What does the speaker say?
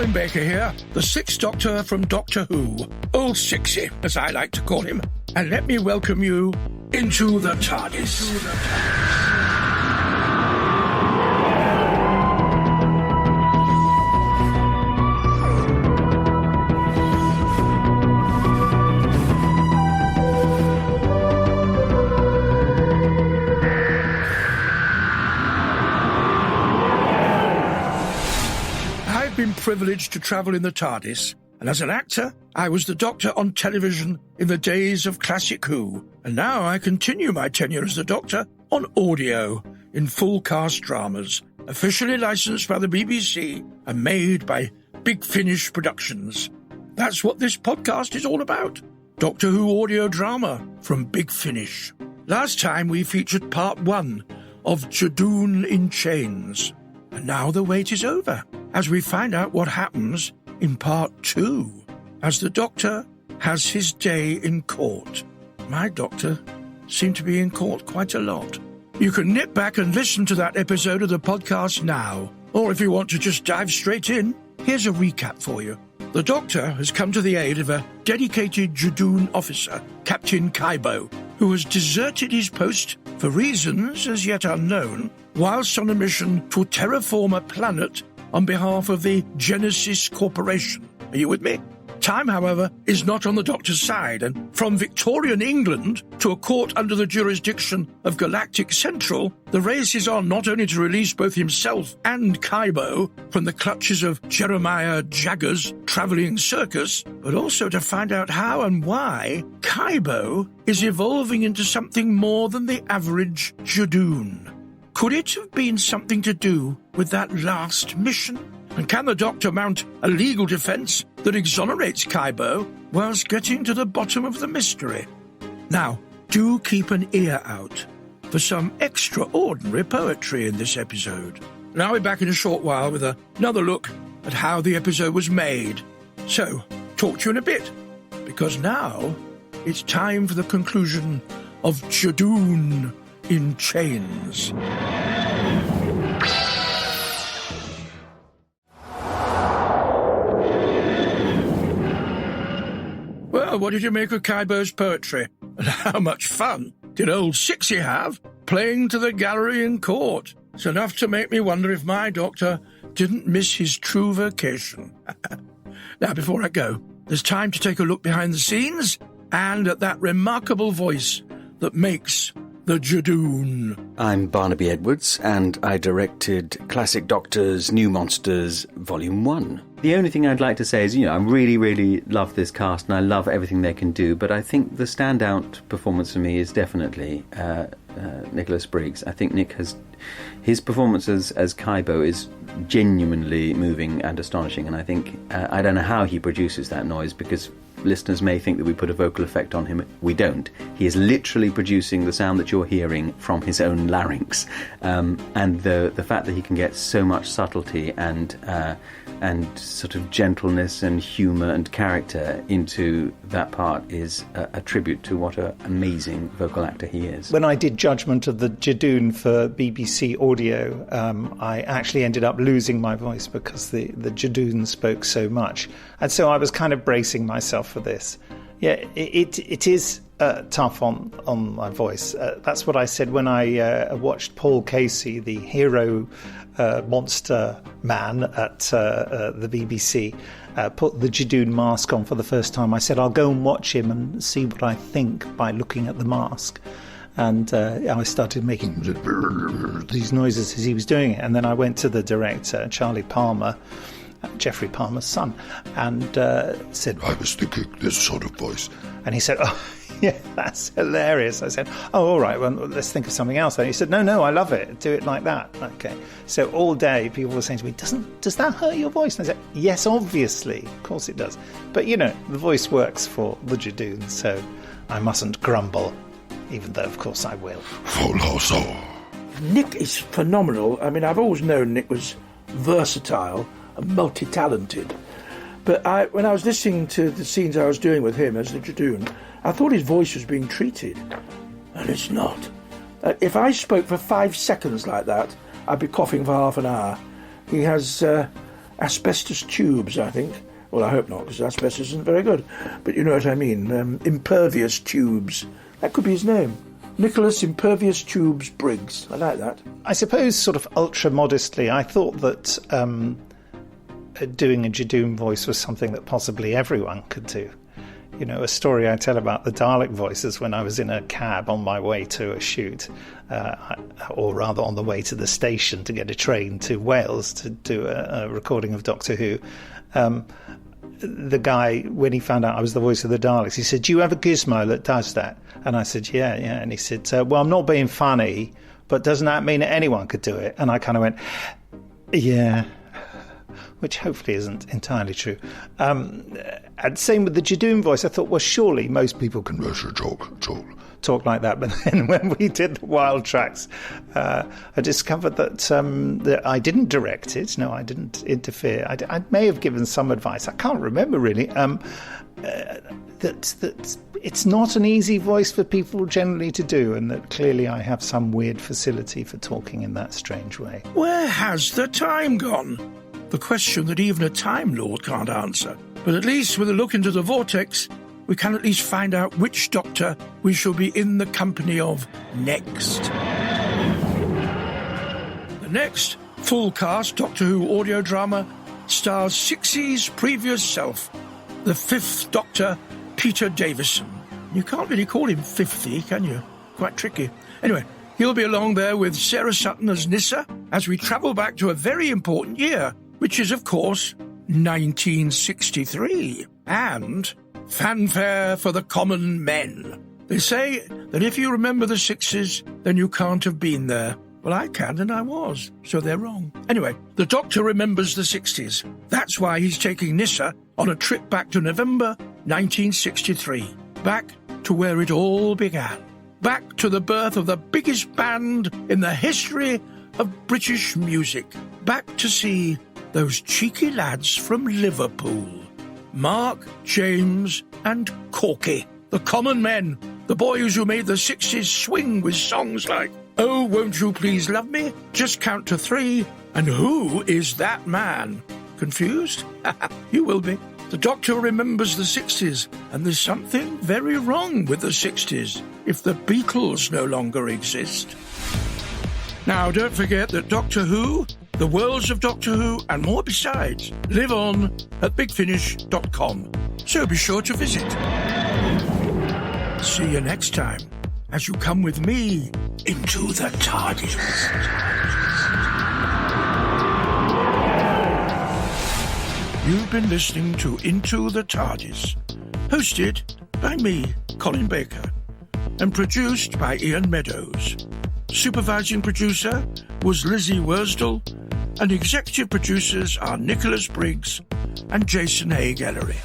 Colin Baker here, the Sixth Doctor from Doctor Who, Old Sixy, as I like to call him, and let me welcome you into the TARDIS. I've been privileged to travel in the TARDIS, and as an actor, I was the Doctor on television in the days of classic Who, and now I continue my tenure as the Doctor on audio in full-cast dramas, officially licensed by the BBC and made by Big Finish Productions. That's what this podcast is all about, Doctor Who audio drama from Big Finish. Last time we featured part 1 of Judoon in Chains, and now the wait is over, as we find out what happens in part 2, as the Doctor has his day in court. My Doctor seemed to be in court quite a lot. You can nip back and listen to that episode of the podcast now, or if you want to just dive straight in, here's a recap for you. The Doctor has come to the aid of a dedicated Judoon officer, Captain Kaibo, who has deserted his post for reasons as yet unknown, whilst on a mission to terraform a planet on behalf of the Genesis Corporation. Are you with me? Time, however, is not on the Doctor's side, and from Victorian England to a court under the jurisdiction of Galactic Central, the race is on not only to release both himself and Kaibo from the clutches of Jeremiah Jagger's travelling circus, but also to find out how and why Kaibo is evolving into something more than the average Judoon. Could it have been something to do with that last mission? And can the Doctor mount a legal defence that exonerates Kaibo whilst getting to the bottom of the mystery? Now, do keep an ear out for some extraordinary poetry in this episode. And I'll be back in a short while with another look at how the episode was made. So, talk to you in a bit, because now it's time for the conclusion of Judoon in Chains. Well, what did you make of Kaibo's poetry? And how much fun did old Sixy have playing to the gallery in court? It's enough to make me wonder if my Doctor didn't miss his true vocation. Now, before I go, there's time to take a look behind the scenes and at that remarkable voice that makes the Judoon. I'm Barnaby Edwards, and I directed Classic Doctors, New Monsters, Volume 1. The only thing I'd like to say is, I really, really love this cast, and I love everything they can do, but I think the standout performance for me is definitely Nicholas Briggs. I think Nick his performance as Kaibo is genuinely moving and astonishing, and I think, I don't know how he produces that noise, because listeners may think that we put a vocal effect on him. We don't. He is literally producing the sound that you're hearing from his own larynx. And the fact that he can get so much subtlety and sort of gentleness and humour and character into that part is a tribute to what an amazing vocal actor he is. When I did Judgment of the Judoon for BBC Audio, I actually ended up losing my voice because the Judoon spoke so much. And so I was kind of bracing myself for this. Yeah, it is tough on my voice. That's what I said when I watched Paul Casey, the hero monster man at the BBC, put the Judoon mask on for the first time. I said, I'll go and watch him and see what I think by looking at the mask. And I started making these noises as he was doing it. And then I went to the director, Charlie Palmer, Geoffrey Palmer's son, and said, I was thinking this sort of voice. And he said, oh, yeah, that's hilarious. I said, oh, all right, well, let's think of something else. And he said, no, I love it. Do it like that. Okay. So all day people were saying to me, does that hurt your voice? And I said, yes, obviously. Of course it does. But, the voice works for the Judoon, so I mustn't grumble, even though, of course, I will. Nick is phenomenal. I mean, I've always known Nick was versatile and multi-talented. But when I was listening to the scenes I was doing with him as the Judoon, I thought his voice was being treated. And it's not. If I spoke for 5 seconds like that, I'd be coughing for half an hour. He has asbestos tubes, I think. Well, I hope not, because asbestos isn't very good. But you know what I mean. Impervious tubes. That could be his name. Nicholas Impervious Tubes Briggs. I like that. I suppose, sort of ultra-modestly, I thought that doing a Judoon voice was something that possibly everyone could do. You know, a story I tell about the Dalek voices when I was in a cab on my way to a shoot, or rather on the way to the station to get a train to Wales to do a recording of Doctor Who. The guy, when he found out I was the voice of the Daleks, he said, "Do you have a gizmo that does that?" And I said, yeah. And he said, "Well, I'm not being funny, but doesn't that mean that anyone could do it?" And I kind of went, yeah, which hopefully isn't entirely true. And same with the Judoon voice. I thought, well, surely most people can talk like that. But then when we did the Wild Tracks, I discovered that I didn't direct it. No, I didn't interfere. I may have given some advice. I can't remember really. That it's not an easy voice for people generally to do, and that clearly I have some weird facility for talking in that strange way. Where has the time gone? The question that even a Time Lord can't answer. But at least with a look into the vortex, we can at least find out which Doctor we shall be in the company of next. The next full cast Doctor Who audio drama stars Sixie's previous self, the fifth Doctor, Peter Davison. You can't really call him 50, can you? Quite tricky. Anyway, he'll be along there with Sarah Sutton as Nyssa as we travel back to a very important year, which is, of course, 1963. And fanfare for the common men. They say that if you remember the 60s, then you can't have been there. Well, I can, and I was, so they're wrong. Anyway, the Doctor remembers the 60s. That's why he's taking Nyssa on a trip back to November 1963. Back to where it all began. Back to the birth of the biggest band in the history of British music. Back to see those cheeky lads from Liverpool. Mark, James, and Corky. The common men. The boys who made the 60s swing with songs like "Oh, Won't You Please Love Me?" "Just Count to Three," and "Who Is That Man?" Confused? You will be. The Doctor remembers the 60s, and there's something very wrong with the 60s if the Beatles no longer exist. Now, don't forget that Doctor Who, the worlds of Doctor Who, and more besides, live on at bigfinish.com. So be sure to visit. See you next time as you come with me into the TARDIS. You've been listening to Into the TARDIS, hosted by me, Colin Baker, and produced by Ian Meadows. Supervising producer was Lizzie Worsdale, and executive producers are Nicholas Briggs and Jason Hay-Gallery.